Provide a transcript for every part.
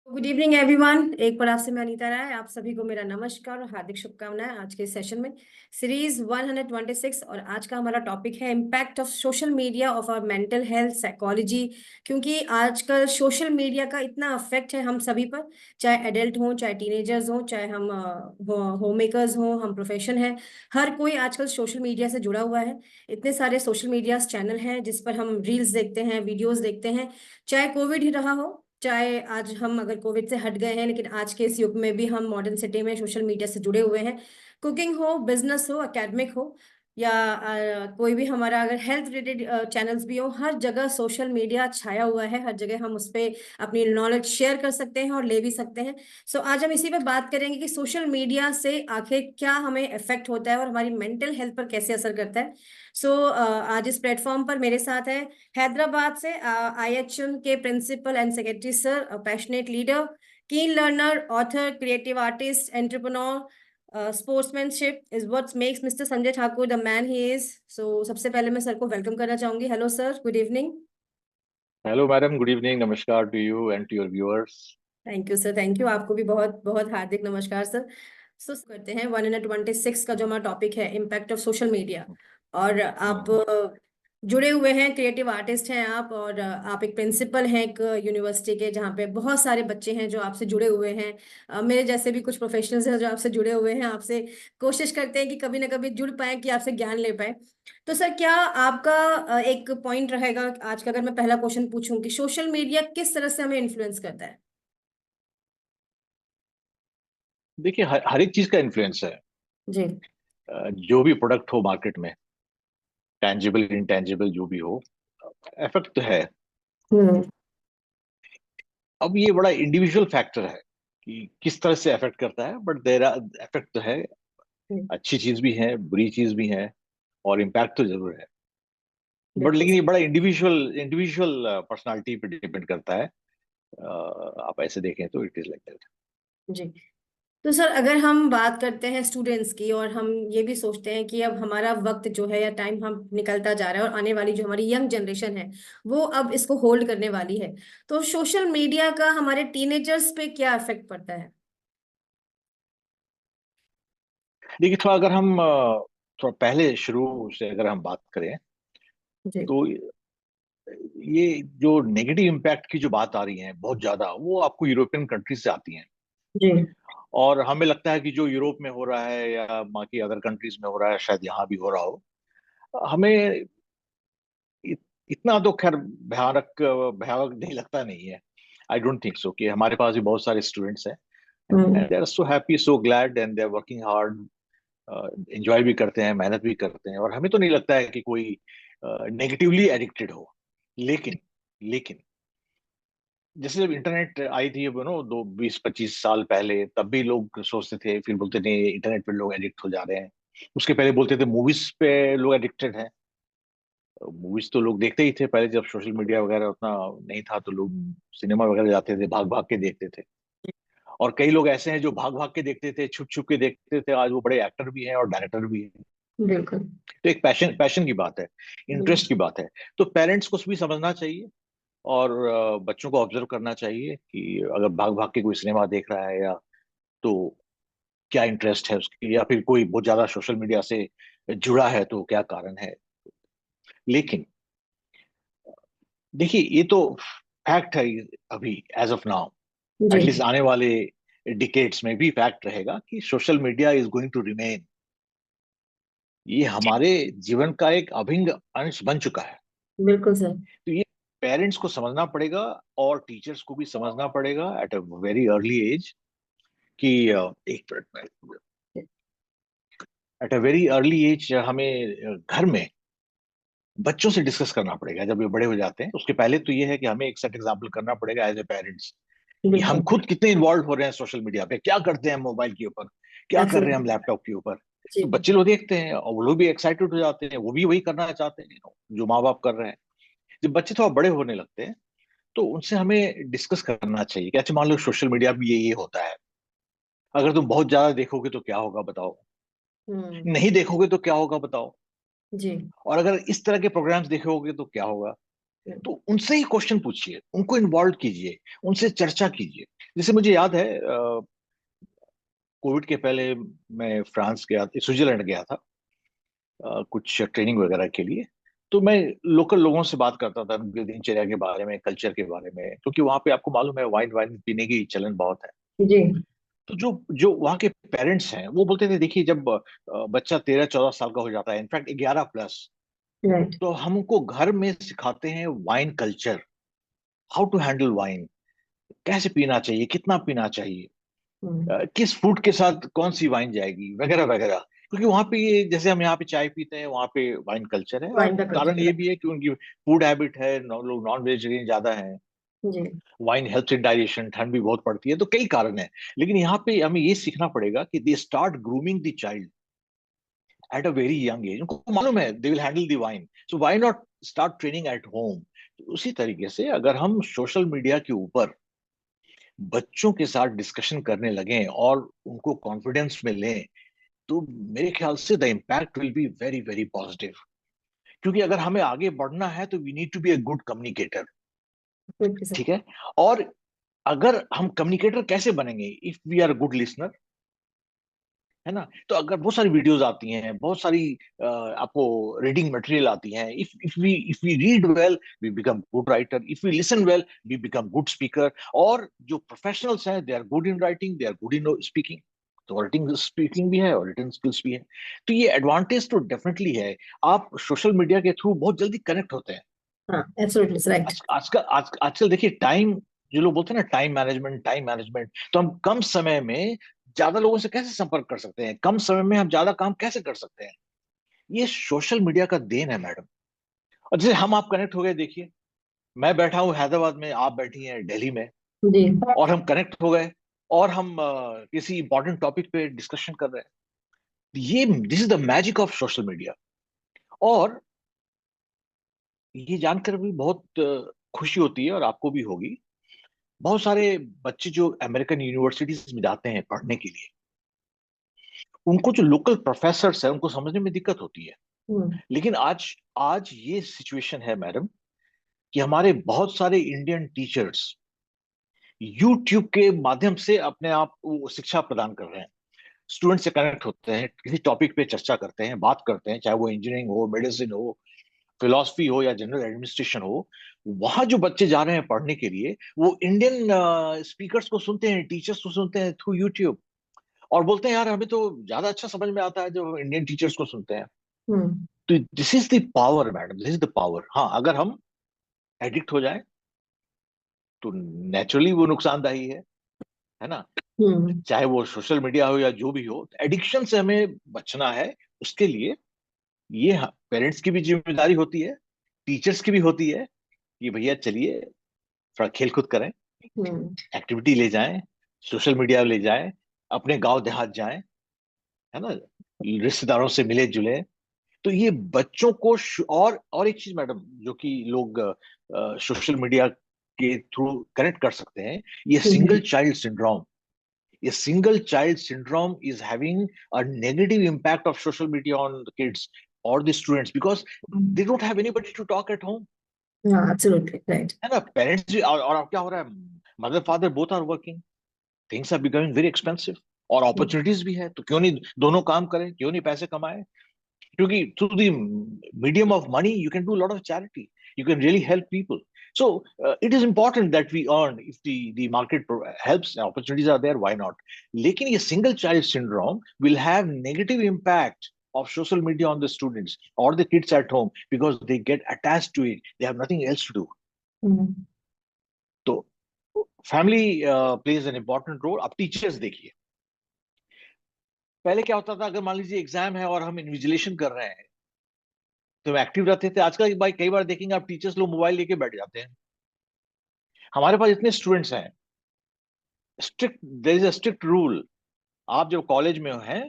Good evening everyone. एक बार आपसे मैं अनीता राय, आप सभी को मेरा नमस्कार और हार्दिक शुभकामनाएं आज के सेशन में सीरीज 126। और आज का हमारा टॉपिक है impact of social media of our mental health psychology. क्योंकि आजकल सोशल मीडिया का इतना अफेक्ट है हम सभी पर, चाहे एडल्ट हों, चाहे टीनेजर्स हों, चाहे हम होम मेकर्स हों, हम प्रोफेशन है। हर कोई आजकल सोशल मीडिया से जुड़ा हुआ है। इतने सारे सोशल मीडिया चैनल हैं जिस पर हम रील्स देखते हैं, वीडियोस देखते हैं। चाहे कोविड ही रहा हो, चाहे आज हम अगर कोविड से हट गए हैं, लेकिन आज के इस युग में भी हम मॉडर्न सिटी में सोशल मीडिया से जुड़े हुए हैं। कुकिंग हो, बिजनेस हो, एकेडमिक हो, या कोई भी हमारा अगर हेल्थ रिलेटेड चैनल्स भी हो, हर जगह सोशल मीडिया छाया हुआ है। हर जगह हम उस पर अपनी नॉलेज शेयर कर सकते हैं और ले भी सकते हैं। सो आज हम इसी पे बात करेंगे कि सोशल मीडिया से आखिर क्या हमें इफेक्ट होता है और हमारी मेंटल हेल्थ पर कैसे असर करता है। आज इस प्लेटफॉर्म पर मेरे साथ है हैदराबाद से आईएचएम के principal and secretary sir, passionate leader, keen learner, author, creative artist, entrepreneur, sportsmanship is what makes mister Sanjay Thakur the man he is. So सबसे पहले मैं सर को वेलकम करना चाहूंगी। Hello sir, good evening. Hello madam, good evening. Namaskar to you and to your viewers. Thank you sir, thank you. आपको भी बहुत बहुत हार्दिक नमस्कार सर। करते हैं 126 का जो हमारा टॉपिक है इम्पैक्ट ऑफ सोशल मीडिया। और आप जुड़े हुए हैं, क्रिएटिव आर्टिस्ट हैं आप, और आप एक प्रिंसिपल हैं एक यूनिवर्सिटी के, जहाँ पे बहुत सारे बच्चे हैं जो आपसे जुड़े हुए हैं। मेरे जैसे भी कुछ प्रोफेशनल्स हैं जो आपसे जुड़े हुए हैं। आपसे कोशिश करते हैं कि कभी ना कभी जुड़ पाए, कि आपसे ज्ञान ले पाए। तो सर, क्या आपका एक पॉइंट रहेगा आज का, अगर मैं पहला क्वेश्चन पूछूं कि सोशल मीडिया किस तरह से हमें इन्फ्लुएंस करता है? देखिए, हर एक चीज का इन्फ्लुएंस है। जी। जो भी प्रोडक्ट हो मार्केट में, टेंजिबल इंटेंजिबल जो भी हो, इफेक्ट तो है। हम्म। अब ये बड़ा इंडिविजुअल फैक्टर है कि किस तरह से इफेक्ट करता है, बट देर इफेक्ट तो है। हम्म। अच्छी चीज भी है, बुरी चीज भी है, और इम्पैक्ट तो जरूर है। बट बिल्कुल। लेकिन ये बड़ा इंडिविजुअल इंडिविजुअल पर्सनालिटी पे डिपेंड करता है। आप ऐसे देखें तो इट इज लाइक दैट। जी। तो सर, अगर हम बात करते हैं स्टूडेंट्स की, और हम ये भी सोचते हैं कि अब हमारा वक्त जो है या टाइम हम निकलता जा रहा है, और आने वाली जो हमारी यंग जनरेशन है वो अब इसको होल्ड करने वाली है, तो सोशल मीडिया का हमारे टीनेजर्स पे क्या इफेक्ट पड़ता है? देखिए, थोड़ा अगर हम थोड़ा पहले शुरू से अगर हम बात करें, जी। तो ये जो नेगेटिव इम्पैक्ट की जो बात आ रही है बहुत ज्यादा, वो आपको यूरोपियन कंट्रीज से आती हैं। जी। और हमें लगता है कि जो यूरोप में हो रहा है या बाकी अदर कंट्रीज में हो रहा है, शायद यहाँ भी हो रहा हो। हमें इतना तो खैर भयानक भयावह नहीं लगता, नहीं है। आई डोंट थिंक सो कि हमारे पास भी बहुत सारे स्टूडेंट्स हैं, hmm. And they are so happy, so glad, and they are working hard, enjoy भी करते हैं, मेहनत भी करते हैं, और हमें तो नहीं लगता है कि कोई नेगेटिवली एडिक्टेड हो। लेकिन लेकिन जैसे जब इंटरनेट आई थी, दो 20-25 साल पहले, तब भी लोग सोचते थे, फिर बोलते थे इंटरनेट पे लोग एडिक्ट हो जा रहे हैं। उसके पहले बोलते थे मूवीज पे लोग एडिक्टेड हैं। मूवीज तो लोग देखते ही थे पहले, जब सोशल मीडिया वगैरह उतना नहीं था तो लोग सिनेमा वगैरह जाते थे, भाग भाग के देखते थे। और कई लोग ऐसे हैं जो भाग भाग के देखते थे, छुप छुप के देखते थे, आज वो बड़े एक्टर भी हैं और डायरेक्टर भी हैं। बिल्कुल। तो एक पैशन पैशन की बात है, इंटरेस्ट की बात है। तो पेरेंट्स को भी समझना चाहिए, और बच्चों को ऑब्जर्व करना चाहिए कि अगर भाग भाग के कोई सिनेमा देख रहा है, या तो क्या इंटरेस्ट है उसकी, या फिर कोई बहुत ज्यादा सोशल मीडिया से जुड़ा है तो क्या कारण है। लेकिन देखिए, ये तो फैक्ट है अभी, एज ऑफ नाउ। जी। एटलीस्ट आने वाले डिकेड्स में भी फैक्ट रहेगा कि social media is going to remain. ये हमारे जीवन का एक अभिन्न अंश बन चुका है। बिल्कुल सर। तो ये पेरेंट्स को समझना पड़ेगा, और टीचर्स को भी समझना पड़ेगा at a very early age, कि एक minute, at a very early age हमें घर में बच्चों से डिस्कस करना पड़ेगा। जब ये बड़े हो जाते हैं, उसके पहले तो ये है कि हमें एक सेट एग्जाम्पल करना पड़ेगा एज ए पेरेंट्स, कि हम बिल्कुल। खुद कितने इन्वॉल्व हो रहे हैं सोशल मीडिया पे, क्या करते हैं मोबाइल के ऊपर, क्या कर रहे हैं हम एब्सोल्युटली। लैपटॉप के ऊपर। जी। तो बच्चे लोग देखते हैं और वो लोग भी एक्साइटेड हो जाते हैं, वो भी वही करना चाहते हैं जो माँ बाप कर रहे हैं। जब बच्चे थोड़ा बड़े होने लगते हैं, तो उनसे हमें डिस्कस करना चाहिए कि अच्छा, मान लो सोशल मीडिया भी ये होता है, अगर तुम बहुत ज्यादा देखोगे तो क्या होगा बताओ, हम्म। नहीं देखोगे तो क्या होगा बताओ, जी। और अगर इस तरह के प्रोग्राम्स देखोगे तो क्या होगा। तो उनसे ही क्वेश्चन पूछिए, उनको इन्वॉल्व कीजिए, उनसे चर्चा कीजिए। जैसे मुझे याद है कोविड के पहले मैं फ्रांस गया, स्विट्जरलैंड गया था कुछ ट्रेनिंग वगैरह के लिए। तो मैं लोकल लोगों से बात करता था उनके दिनचर्या के बारे में, कल्चर के बारे में, क्योंकि वहाँ पे आपको मालूम है वाइन वाइन पीने की चलन बहुत है। जी। तो जो जो वहाँ के पेरेंट्स हैं वो बोलते थे, देखिए जब बच्चा 13-14 साल का हो जाता है, इनफैक्ट 11+, राइट। तो हमको घर में सिखाते हैं wine culture, how to handle wine, कैसे पीना चाहिए, कितना पीना चाहिए, किस फूड के साथ कौन सी वाइन जाएगी, वगैरह वगैरह। क्योंकि वहाँ पे ये जैसे हम यहाँ पे चाय पीते हैं, वहाँ पे वाइन कल्चर है, और वाइन का कारण कल्चर। ये भी है कि उनकी फूड हैबिट है, लोग नॉन वेजिटेरियन ज्यादा है। जी। वाइन हेल्प्स इन डाइजेशन, ठंड भी बहुत पड़ती है, तो कई कारण है। लेकिन यहाँ पे हमें ये सीखना पड़ेगा कि they start grooming the child at a very young age. उनको मालूम है they will handle the wine, so why not start training at home. उसी तरीके से अगर हम सोशल मीडिया के ऊपर बच्चों के साथ डिस्कशन करने लगे और उनको कॉन्फिडेंस में लें, तो मेरे ख्याल से the impact will be very very positive. क्योंकि अगर हमें आगे बढ़ना है तो we need to be a good communicator. ठीक है। और अगर हम कम्युनिकेटर कैसे बनेंगे, if we are good listener, है ना। तो अगर बहुत सारी वीडियोस आती हैं, बहुत सारी आपको रीडिंग मटेरियल आती हैं, if we read well we become good writer, if we listen well we become good speaker. और जो प्रोफेशनल्स हैं they are good in writing, they are good in speaking. तो राइटिंग स्पीकिंग भी है और written skills भी है। तो ये एडवांटेज तो डेफिनेटली है। आप सोशल मीडिया के थ्रू बहुत जल्दी कनेक्ट होते हैं। हाँ, एब्सोल्युटली राइट। आजकल देखिए टाइम, जो लोग बोलते हैं ना टाइम मैनेजमेंट, तो हम कम समय में ज्यादा लोगों से कैसे संपर्क कर सकते हैं, कम समय में हम ज्यादा काम कैसे कर सकते हैं, ये सोशल मीडिया का देन है मैडम। और जैसे हम आप कनेक्ट हो गए, देखिए मैं बैठा हूँ हैदराबाद में, आप बैठी हैं दिल्ली में, जी। और हम कनेक्ट हो गए, और हम किसी इंपॉर्टेंट टॉपिक पे डिस्कशन कर रहे हैं। ये this is the magic of social media. और ये जानकर भी बहुत खुशी होती है, और आपको भी होगी। बहुत सारे बच्चे जो अमेरिकन यूनिवर्सिटीज में जाते हैं पढ़ने के लिए, उनको जो लोकल प्रोफेसर है उनको समझने में दिक्कत होती है। हम्म। लेकिन आज आज ये सिचुएशन है मैडम कि हमारे बहुत सारे इंडियन टीचर्स यूट्यूब के माध्यम से अपने आप वो शिक्षा प्रदान कर रहे हैं। स्टूडेंट से कनेक्ट होते हैं, किसी टॉपिक पे चर्चा करते हैं, बात करते हैं, चाहे वो इंजीनियरिंग हो, मेडिसिन हो, फिलॉसफी हो, या जनरल एडमिनिस्ट्रेशन हो। वहां जो बच्चे जा रहे हैं पढ़ने के लिए, वो इंडियन स्पीकर्स को सुनते हैं, टीचर्स को सुनते हैं थ्रू यूट्यूब, और बोलते हैं यार हमें तो ज्यादा अच्छा समझ में आता है जो इंडियन टीचर्स को सुनते हैं। हम्म। तो this is the power madam, this is the power. हाँ, अगर हम एडिक्ट हो जाए तो नेचुरली वो नुकसानदायी है ना। हम्म। चाहे वो सोशल मीडिया हो या जो भी हो, एडिक्शन से हमें बचना है। उसके लिए ये पेरेंट्स की भी जिम्मेदारी होती है, टीचर्स की भी होती है कि भैया चलिए थोड़ा खेल कूद करें, हम्म। एक्टिविटी ले जाएं, सोशल मीडिया ले जाएं, अपने गांव देहात जाएं, है ना, रिश्तेदारों से मिले जुले। तो ये बच्चों को और एक चीज मैडम जो कि लोग सोशल मीडिया के थ्रू कनेक्ट कर सकते हैं, ये hmm. Single child syndrome. A single child syndrome is having a negative impact of social media on the kids or the students, because hmm. they don't have anybody to talk at home, हाँ, absolutely right. है ना। Parents भी, और अब क्या हो रहा है, mother father both are working, things are becoming very expensive, और अपॉर्चुनिटीज भी है, तो क्यों नहीं दोनों काम करें, क्यों नहीं पैसे कमाएं। क्योंकि through the medium of money you can do a lot of charity, you can really help people. So it is important that we earn, if the market helps, opportunities are there, why not. लेकिन ये single child syndrome will have negative impact of social media on the students or the kids at home, because they get attached to it, they have nothing else to do. Hmm. तो family plays an important role. अब teachers देखिए, पहले क्या होता था, अगर मान लीजिए एग्जाम है और हम इन्विजिलेशन कर रहे हैं तो एक्टिव रहते थे। आजकल भाई कई बार देखेंगे आप, टीचर्स लोग मोबाइल लेके बैठ जाते हैं। हमारे पास इतने स्टूडेंट्स हैं, strict, there is a strict rule. आप जब कॉलेज में हैं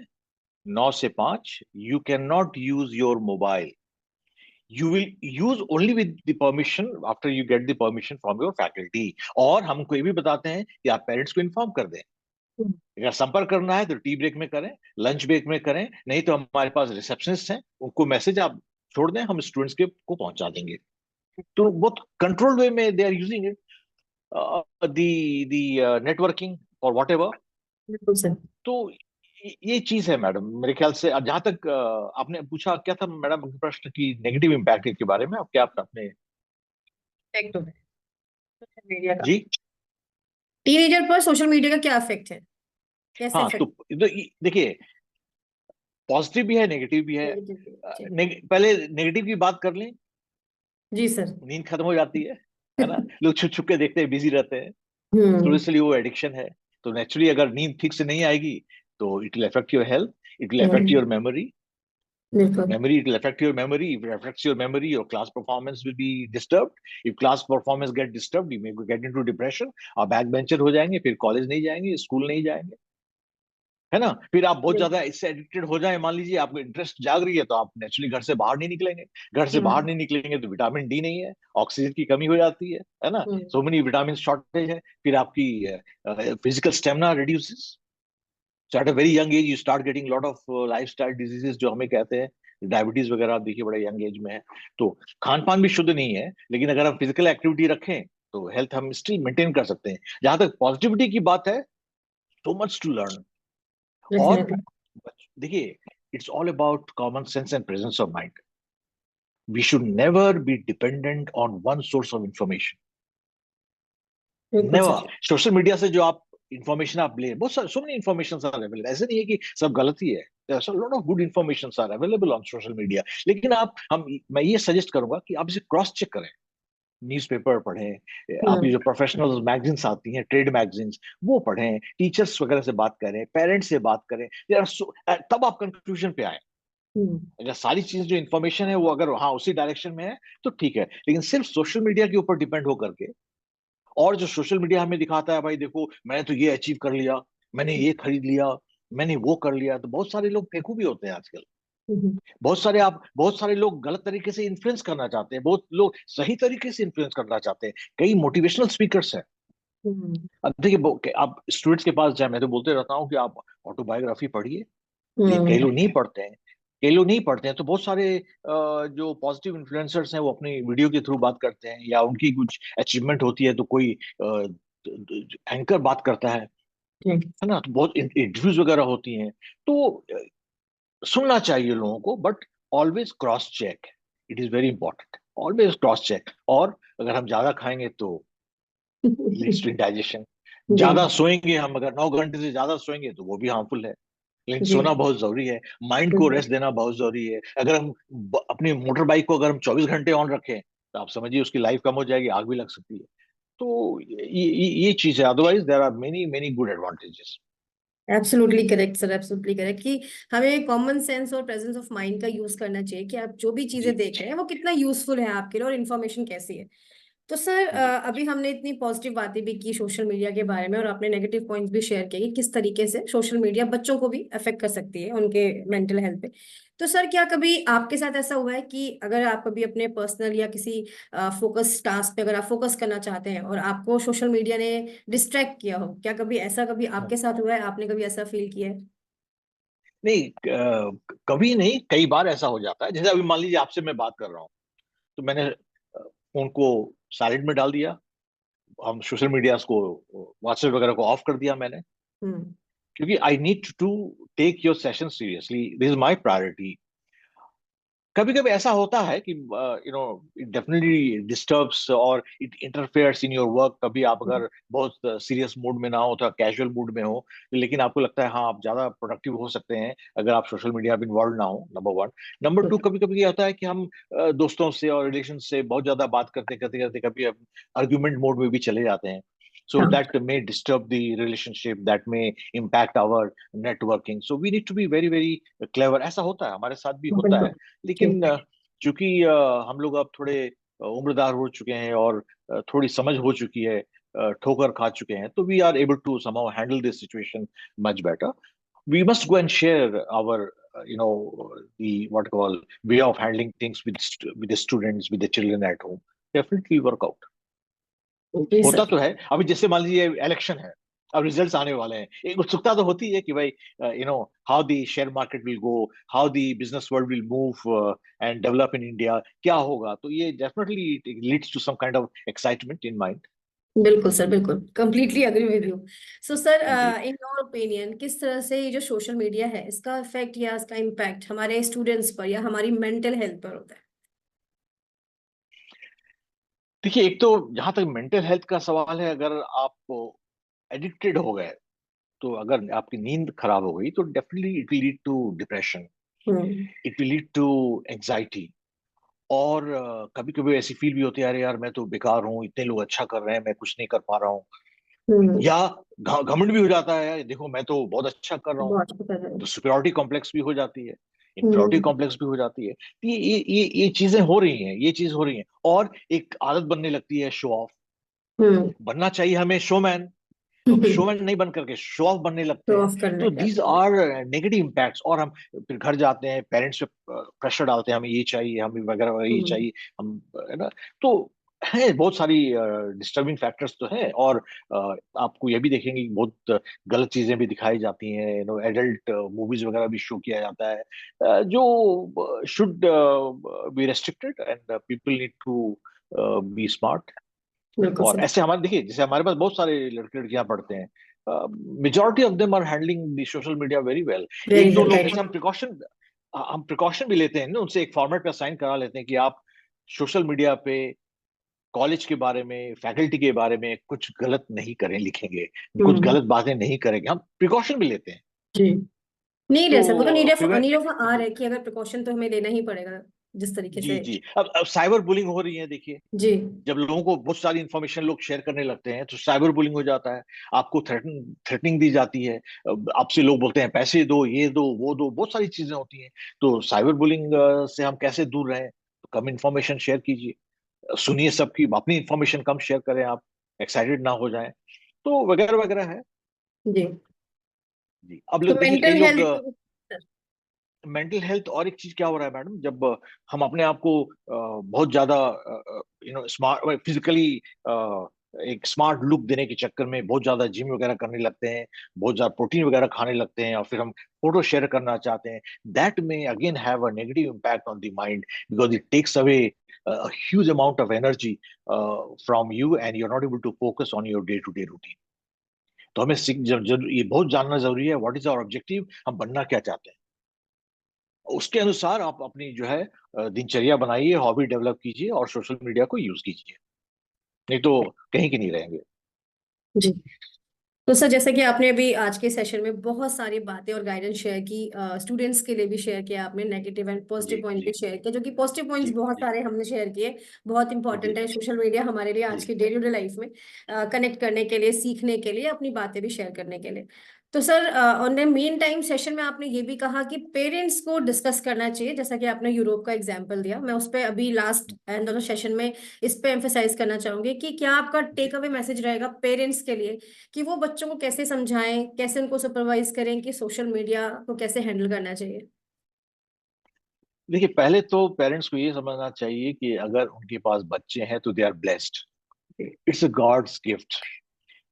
9 से 5, you can not use your mobile, you will use only with the permission, after you get the permission from your faculty. और हमको ये भी बताते हैं कि आप पेरेंट्स को इन्फॉर्म कर दें। अगर संपर्क करना है तो टी ब्रेक में करें, लंच ब्रेक में करें, नहीं तो हमारे पास रिसेप्शनिस्ट हैं, उनको मैसेज आप छोड़ दें, हम स्टूडेंट्स के को पहुंचा देंगे। तो बहुत कंट्रोल्ड वे में they are using it. The networking और वॉट एवर। बिल्कुल सर। तो ये चीज है मैडम, मेरे ख्याल से। अब जहां तक आपने पूछा क्या था मैडम प्रश्न की, नेगेटिव इम्पैक्ट के बारे में, आप क्या आपने? इफेक्ट हो है सोशल मीडिया का, जी। टीनेजर पर सोशल मीडिया का क्या इफेक्ट है, कैसे हाँ, इफेक्ट? देखिए, पॉजिटिव भी है, नेगेटिव भी है। नेगेटिव जी। पहले नेगेटिव की बात कर लें। जी सर। नींद खत्म हो जाती है ना? लोग छुप छुप के देखते हैं, बिजी रहते हैं, हम्म। थोड़ी वो एडिक्शन है। तो नेचुरली अगर नींद ठीक से नहीं आएगी तो it will affect your health, it will affect your memory. बिल्कुल। Memory, it will affect your memory. If it affects your memory, your class performance will be disturbed. If class performance get disturbed, you may get into depression. आप back bencher हो जाएंगे, फिर college नहीं जाएंगे, school नहीं जाएंगे, है ना? फिर आप बहुत ज्यादा बिल्कुल। इससे एडिक्टेड हो जाए, मान लीजिए आपको इंटरेस्ट जाग रही है, तो आप नेचुरली घर से बाहर नहीं निकलेंगे। घर से बाहर हम्म। नहीं निकलेंगे तो विटामिन डी नहीं है, ऑक्सीजन की कमी हो जाती है ना? हम्म। सो मेनी विटामिन शॉर्टेज है। फिर आपकी physical stamina reduces. So eight a very young age you start getting lot of lifestyle diseases, जो हमें कहते हैं डायबिटीज वगैरह। आप देखिए बड़े यंग एज में है, तो खान पान भी शुद्ध नहीं है। लेकिन अगर हम फिजिकल एक्टिविटी रखें तो हेल्थ हम स्टिल मेंटेन कर सकते हैं। जहां तक पॉजिटिविटी की बात है, सो मच टू लर्न। और डेफिनेटली। देखिए, it's all about common sense and presence of mind. We should never be dependent on one source of information. बिल्कुल नेवर। सर। सोशल मीडिया से जो आप इंफॉर्मेशन आप ले, बहुत सारे, so many information are available. ऐसे नहीं है कि सब गलत ही है। Lot of good information are available on social media. लेकिन मैं ये सजेस्ट करूंगा कि आप इसे क्रॉस चेक करें। न्यूज़पेपर पढ़ें, आपकी हम्म। जो प्रोफेशनल मैगजीन्स आती हैं, ट्रेड मैगजीन्स, वो पढ़ें, टीचर्स वगैरह से बात करें, पेरेंट्स से बात करें। तब आप कंक्लूजन पे आए। हम्म। अगर सारी चीज जो इन्फॉर्मेशन है वो अगर हाँ उसी डायरेक्शन में है तो ठीक है। लेकिन सिर्फ सोशल मीडिया के ऊपर डिपेंड होकर के, और जो सोशल मीडिया हमें दिखाता है, भाई देखो मैंने तो ये अचीव कर लिया, मैंने ये खरीद लिया, मैंने वो कर लिया, तो बहुत सारे लोग फेंकू भी होते हैं आजकल। हम्म। बहुत सारे लोग गलत तरीके से इन्फ्लुएंस करना चाहते हैं, बहुत लोग सही तरीके से इन्फ्लुएंस करना चाहते हैं। कई मोटिवेशनल स्पीकर्स हैं। हम्म। अब देखिए, आप स्टूडेंट्स के पास जाए, मैं तो बोलते रहता हूँ कि आप ऑटोबायोग्राफी पढ़िए। लेकिन कई हम्म। लोग नहीं पढ़ते हैं। तो बहुत सारे जो पॉजिटिव इन्फ्लुएंसर्स हैं वो अपनी वीडियो के थ्रू बात करते हैं, या उनकी कुछ अचीवमेंट होती है तो कोई एंकर बात करता जी। है ना? तो बहुत इंटरव्यूज वगैरह होती हैं। तो सुनना चाहिए लोगों को, but always cross check. It is very important, always cross check. और अगर हम ज्यादा खाएंगे तो लीड्स टू इंडाइजेशन। जी। ज्यादा सोएंगे हम, अगर 9 घंटे से ज्यादा सोएंगे तो वो भी हार्मफुल है। लेकिन जी। सोना बहुत जरूरी है, माइंड को बिल्कुल। रेस्ट देना बहुत जरूरी है। अगर हम अपनी मोटर बाइक को अगर हम 24 घंटे ऑन रखें तो आप समझिए उसकी लाइफ कम हो जाएगी, आग भी लग सकती है। तो ये चीज है। Otherwise there are many many good advantages. Absolutely correct sir, absolutely correct कि हमें कॉमन सेंस और प्रेजेंस ऑफ माइंड का यूज करना चाहिए कि आप जो भी चीजें जी देख रहे हैं वो कितना यूजफुल है आपके लिए और इन्फॉर्मेशन कैसी है। तो सर जी अभी हमने इतनी पॉजिटिव बातें भी की सोशल मीडिया के बारे में और आपने नेगेटिव पॉइंट्स भी शेयर किए कि किस तरीके से सोशल मीडिया बच्चों को भी अफेक्ट कर सकती है उनके मेंटल हेल्थ पे। तो सर क्या कभी आपके साथ ऐसा हुआ है कि अगर आप कभी अपने पर्सनल या किसी फोकस टास्क पे अगर आप फोकस करना चाहते हैं और आपको सोशल मीडिया ने डिस्ट्रैक्ट किया हो, क्या कभी ऐसा कभी हाँ। आपके साथ हुआ है, आपने कभी ऐसा फील किया है? नहीं, कभी नहीं, कई बार ऐसा हो जाता है। जैसे अभी मान लीजिए आपसे मैं बात कर रहा हूँ, तो मैंने फोन को साइलेंट में डाल दिया, हम सोशल मीडिया को, व्हाट्सएप वगैरह को ऑफ कर दिया मैंने। हम्म। क्योंकि I need to take your session seriously, this is my priority. कभी कभी ऐसा होता है कि इट डेफिनेटली डिस्टर्ब्स और it interferes in your work. कभी आप अगर बहुत सीरियस मूड में ना हो, थोड़ा कैजुअल मूड में हो, लेकिन आपको लगता है हाँ आप ज्यादा प्रोडक्टिव हो सकते हैं अगर आप सोशल मीडिया में इन्वॉल्व ना हो, नंबर वन। नंबर टू, कभी कभी क्या होता है कि हम दोस्तों से और रिलेशन से बहुत ज्यादा बात करते करते करते कभी आर्ग्यूमेंट मोड में भी चले जाते हैं। So हाँ। that may disturb the relationship, that may impact our networking. So we need to be very, very clever. ऐसा होता है, हमारे साथ भी होता है। बिल्कुल। जी। लेकिन चूंकि हम लोग अब थोड़े उम्रदार हो चुके हैं, और थोड़ी समझ हो चुकी है, ठोकर खा चुके हैं, तो we are able to somehow handle this situation much better. We must go and share our the what you call way of handling things with the students, with the children at home. Definitely work out. जी होता sir. तो है। अभी जैसे मान लीजिए election है, अब results आने वाले हैं, एक उत्सुकता तो होती है कि भाई how the share market will go, how the business world will move and develop in India, क्या होगा। तो ये definitely leads to some kind of excitement in mind. बिल्कुल सर, बिल्कुल completely agree with you. So sir, जी in your opinion किस तरह से ये जो सोशल मीडिया है इसका इफेक्ट या इसका इम्पैक्ट हमारे स्टूडेंट्स पर या हमारी मेंटल हेल्थ पर होता है? देखिए, एक तो जहां तक मेंटल हेल्थ का सवाल है, अगर आप एडिक्टेड हो गए, तो अगर आपकी नींद खराब हो गई तो definitely it will lead to depression, hmm. It will lead to anxiety. और कभी कभी ऐसी फील भी होती है, अरे यार मैं तो बेकार हूँ, इतने लोग अच्छा कर रहे हैं, मैं कुछ नहीं कर पा रहा हूँ। हम्म। या घमंड भी हो जाता है, देखो मैं तो बहुत अच्छा कर रहा हूँ। बहुत पता है। तो सुपेरियोरिटी कॉम्प्लेक्स भी हो जाती है, इंफीरियोरिटी हम्म। कॉम्प्लेक्स भी हो जाती है। तो ये चीजें हो रही हैं, ये चीज हो रही है। और एक आदत बनने लगती है शो ऑफ। हम्म। बनना चाहिए हमें शोमैन, तो हम शोमैन नहीं बन करके शो ऑफ बनने लगते शो हैं। ऑफ करने तो लग दीज जाते हैं। Are negative impacts. और हम फिर घर जाते हैं, पेरेंट्स पे प्रेशर डालते हैं, हमें ये चाहिए, हमें वगैरह वगैरह ये हम्म। चाहिए, हम है ना। तो है, बहुत सारी डिस्टर्बिंग फैक्टर्स तो हैं। और आपको ये भी देखेंगे कि बहुत गलत चीजें भी दिखाई जाती हैं, एडल्ट मूवीज वगैरह भी शो किया जाता है, जो should be restricted, and people need to be smart. बिल्कुल और सर। ऐसे हमारे, देखिए जैसे हमारे पास बहुत सारे लड़के लड़कियां पढ़ते हैं, majority of them are handling the social media very well. Very एक दो वेल, लोग, राइट। जैसे हम प्रिकॉशन भी लेते हैं ना, उनसे एक फॉर्मेट पे साइन करा लेते हैं कि आप सोशल मीडिया पे कॉलेज के बारे में, फैकल्टी के बारे में कुछ गलत नहीं करें, लिखेंगे, कुछ हम्म। गलत बातें नहीं करेंगे। हम प्रिकॉशन भी लेते हैं। जी। नीड है सर, वो तो नीड तो ऑफ प्रिवे नीड ऑफ आर जी है कि अगर प्रिकॉशन तो हमें लेना ही पड़ेगा जिस तरीके जी से। जी। अब साइबर बुलिंग हो रही है, देखिए। जी। जब लोगों को बहुत सारी इंफॉर्मेशन लोग शेयर करने लगते हैं, तो साइबर बुलिंग हो जाता है। आपको थ्रेटनिंग दी जाती है, आपसे लोग बोलते हैं पैसे दो, ये दो, वो दो, बहुत सारी चीजें होती हैं। तो साइबर बुलिंग से हम कैसे दूर रहें? तो कम इंफॉर्मेशन शेयर कीजिए, सुनिए सबकी, अपनी इंफॉर्मेशन कम शेयर करें, आप एक्साइटेड ना हो जाएं, तो वगैरह वगैरह है। जी। जी। अब तो देखिए, कई मेंटल लोग, हेल्थ। मेंटल हेल्थ, और एक चीज क्या हो रहा है मैडम, जब हम अपने आप को बहुत ज्यादा स्मार्ट, फिजिकली एक स्मार्ट लुक देने के चक्कर में बहुत ज्यादा जिम वगैरह करने लगते हैं, बहुत ज्यादा प्रोटीन वगैरह खाने लगते हैं, और फिर हम फोटो शेयर करना चाहते हैं, दैट में again have a negative impact on the mind, because it takes away a huge amount of energy from you, and you're not able to focus on your day to day routine. तो हमें ये बहुत जानना जरूरी है, what is our objective, हम बनना क्या चाहते हैं। उसके अनुसार आप अपनी जो है दिनचर्या बनाइए, हॉबी डेवलप कीजिए, और सोशल मीडिया को यूज कीजिए, नहीं तो कहीं के नहीं रहेंगे। जी। तो सर, जैसे कि आपने अभी आज के सेशन में बहुत सारी बातें और गाइडेंस शेयर की, स्टूडेंट्स के लिए भी शेयर किया आपने, नेगेटिव एंड जी पॉजिटिव पॉइंट भी जी शेयर किया, जो कि पॉजिटिव पॉइंट्स जी बहुत जी सारे हमने शेयर किए। बहुत जी इंपॉर्टेंट है सोशल मीडिया हमारे लिए आज जी की डेली टू डे लाइफ में, कनेक्ट करने के लिए, सीखने के लिए, अपनी बातें भी शेयर करने के लिए। तो sir, on the main time session में आपने ये भी कहा कि पेरेंट्स को डिस्कस करना चाहिए, जैसा कि आपने यूरोप का एग्जाम्पल दिया। मैं उस पर अभी लास्ट एंड दोनों सेशन में इस पे एम्फेसाइज करना चाहूंगी कि क्या आपका जी। टेक अवे मैसेज रहेगा पेरेंट्स के लिए कि वो बच्चों को कैसे समझाएं, कैसे उनको सुपरवाइज करें कि सोशल मीडिया को कैसे हैंडल करना चाहिए? देखिए, पहले तो पेरेंट्स को ये समझना चाहिए कि अगर उनके पास बच्चे हैं तो they are blessed, it's a God's gift.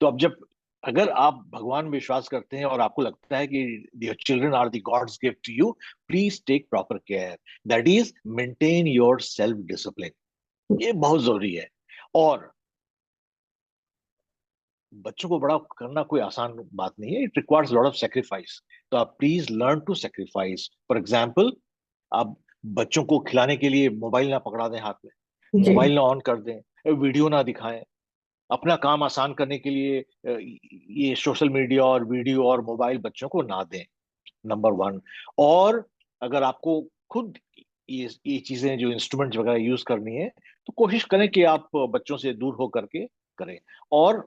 तो अब जब, अगर आप भगवान में विश्वास करते हैं और आपको लगता है कि your children are the God's gift to you, please take proper care, that is maintain your self discipline. ये बहुत जरूरी है। और बच्चों को बड़ा करना कोई आसान बात नहीं है, it requires lot of sacrifice. तो आप please learn to sacrifice. For example, आप बच्चों को खिलाने के लिए मोबाइल ना पकड़ा दें हाथ में, जी। मोबाइल ना ऑन कर दें, वीडियो ना दिखाएं। अपना काम आसान करने के लिए ये सोशल मीडिया और वीडियो और मोबाइल बच्चों को ना दें, नंबर वन। और अगर आपको खुद ये चीजें, जो इंस्ट्रूमेंट्स वगैरह यूज करनी है, तो कोशिश करें कि आप बच्चों से दूर होकर के करें, और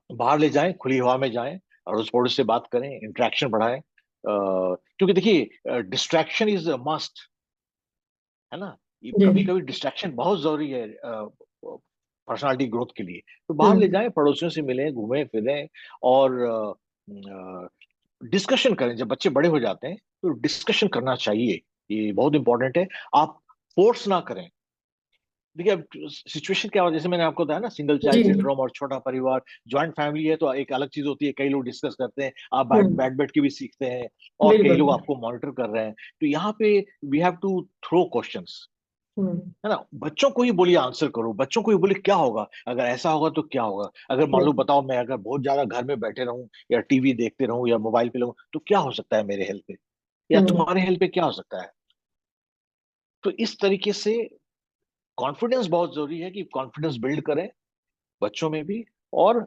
बाहर ले जाएं, खुली हवा में जाएं, अड़ोस पड़ोस से बात करें, इंटरेक्शन बढ़ाएं। क्योंकि देखिए, डिस्ट्रैक्शन इज मस्ट, है ना। ये जी। कभी कभी डिस्ट्रैक्शन बहुत जरूरी है पर्सनालिटी ग्रोथ के लिए। तो बाहर ले हम्म। जाएं, पड़ोसियों से मिलें, घूमें फिरें, और डिस्कशन करें। जब बच्चे बड़े हो जाते हैं तो डिस्कशन करना चाहिए, ये बहुत इंपॉर्टेंट है। आप फोर्स ना करें। देखिए, अब सिचुएशन क्या हो, जैसे मैंने आपको बताया ना, सिंगल जी। चाइल्ड सिंड्रोम और छोटा परिवार। ज्वाइंट फैमिली है तो एक अलग चीज होती है, कई लोग डिस्कस करते हैं, आप बैठ हम्म। बैठ बैठ के भी सीखते हैं, और कई बिल्कुल। लोग आपको मॉनिटर कर रहे हैं। तो यहाँ पे we have to throw questions, है ना। बच्चों को ही बोलिए आंसर करो, बच्चों को ही बोलिए क्या होगा अगर ऐसा होगा तो क्या होगा, अगर मान लो बताओ मैं अगर बहुत ज्यादा घर में बैठे रहूं या टीवी देखते रहूं या मोबाइल पे रहूं तो क्या हो सकता है मेरे हेल्थ पे, या हम्म। तुम्हारे हेल्थ पे क्या हो सकता है। तो इस तरीके से कॉन्फिडेंस बहुत जरूरी है कि कॉन्फिडेंस बिल्ड करें बच्चों में भी। और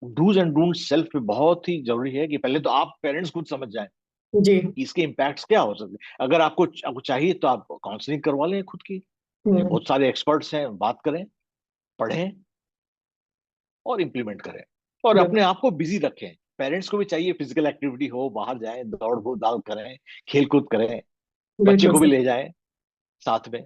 डूज एंड डोंट सेल्फ पे बहुत ही जरूरी है कि पहले तो आप पेरेंट्स खुद समझ जाएं जी। कि इसके इम्पैक्ट्स क्या हो सकते हैं। अगर आपको चाहिए तो आप काउंसलिंग करवा लें खुद की, हम्म। बहुत सारे एक्सपर्ट्स हैं, बात करें, पढ़ें और इम्प्लीमेंट करें और अपने बिल्कुल। आप को बिजी रखें। पेरेंट्स को भी चाहिए फिजिकल एक्टिविटी हो, बाहर जाएं, दौड़ दाल करें, खेल कूद करें, बच्चे बिल्कुल को भी सर। ले जाएं साथ में।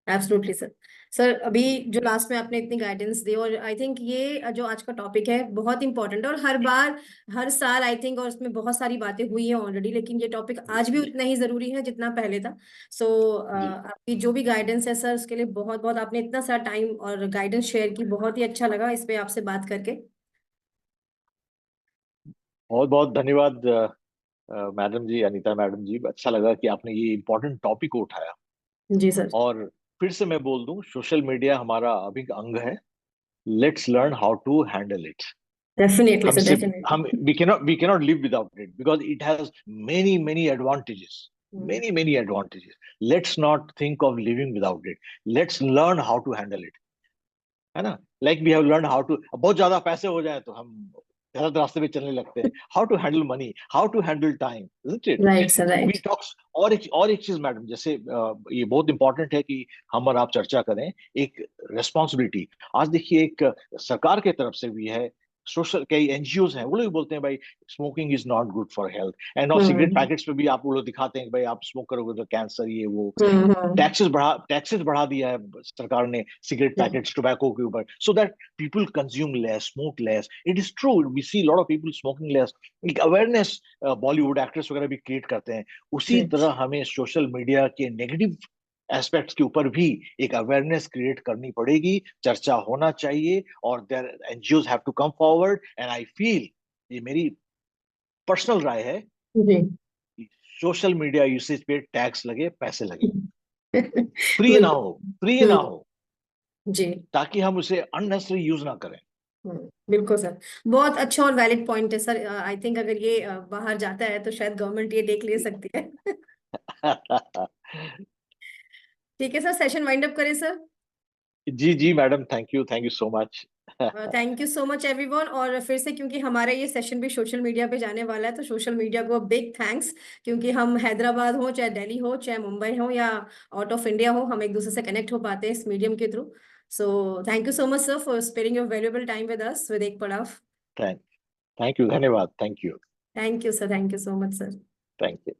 Absolutely sir. सर अभी जो लास्ट में आपने इतनी गाइडेंस दी, और आई थिंक ये जो आज का टॉपिक है बहुत इंपॉर्टेंट है, और हर बार हर साल आई थिंक, और उसमें बहुत सारी बातें हुई हैं ऑलरेडी, लेकिन ये टॉपिक आज भी जी उतना ही जरूरी है जितना पहले था। सो जी। आपकी जो भी गाइडेंस है सर, उसके लिए बहुत बहुत, आपने इतना सारा टाइम और गाइडेंस शेयर की, बहुत ही अच्छा लगा इस पे आपसे बात करके। बहुत बहुत धन्यवाद मैडम जी, अनीता मैडम जी। अच्छा लगा कि आपने ये इम्पोर्टेंट टॉपिक को उठाया। जी सर। और फिर से मैं बोल दूं, सोशल मीडिया हमारा अभी का अंग है। Let's learn how to handle it. Definitely sir, हमसे हम definitely. We cannot live without it because it has many advantages, many advantages. Let's not think of living without it, let's learn how to handle it, है ना। Like we have learn how to, बहुत ज्यादा पैसे हो जाए तो हम गलत रास्ते पे चलने लगते हैं। How to handle money, how to handle time, isn't it. Right sir, we right. Talks. और एक चीज मैडम, जैसे ये बहुत इंपॉर्टेंट है कि हम और आप चर्चा करें एक रेस्पॉन्सिबिलिटी। आज देखिए एक सरकार के तरफ से भी है, सोशल कई एनजीओज हैं, वो लोग भी बोलते हैं भाई smoking is not good for health. And और सिगरेट हम्म। पैकेट्स पे भी आप वो लोग दिखाते हैं कि भाई आप स्मोक करोगे तो कैंसर, ये वो। हम्म। टैक्सेस बढ़ा दिया है सरकार ने सिगरेट हम्म। पैकेट्स टोबैको के ऊपर, so that people consume less, smoke less. It is true, we see lot of people smoking less. एक अवेयरनेस बॉलीवुड एक्ट्रेस वगैरह भी क्रिएट करते हैं। उसी राइट। तरह हमें सोशल मीडिया के नेगेटिव एस्पेक्ट्स के ऊपर भी एक अवेयरनेस क्रिएट करनी पड़ेगी, चर्चा होना चाहिए। और there NGOs have to come forward and I feel, ये मेरी पर्सनल राय है, जी। सोशल मीडिया यूसेज पे टैक्स लगे, पैसे लगे, फ्री ना बिल्कुल। हो, फ्री ना हम्म। हो, जी। ताकि हम उसे अननेसेसरी यूज ना करें। बिल्कुल सर। बहुत अच्छा और वैलिड पॉइंट है सर। आई थिंक अगर ये बाहर जाता है तो शायद गवर्नमेंट ये देख ले सकती है। ठीक है सर, सेशन वाइंड अप करें सर। जी जी madam, thank you so much. Thank you so much everyone. और फिर से, क्योंकि हमारा ये सेशन भी सोशल मीडिया पे जाने वाला है, तो सोशल मीडिया को बिग थैंक्स, क्योंकि हम हैदराबाद हो चाहे दिल्ली हो चाहे मुंबई हो या आउट ऑफ इंडिया हो, हम एक दूसरे से कनेक्ट हो पाते हैं इस मीडियम के through. So thank you so much sir for sparing your valuable time with us, with एक पड़ाव। थैंक थैंक यू, धन्यवाद, thank you. Thank you sir, thank you so much sir. Thank you.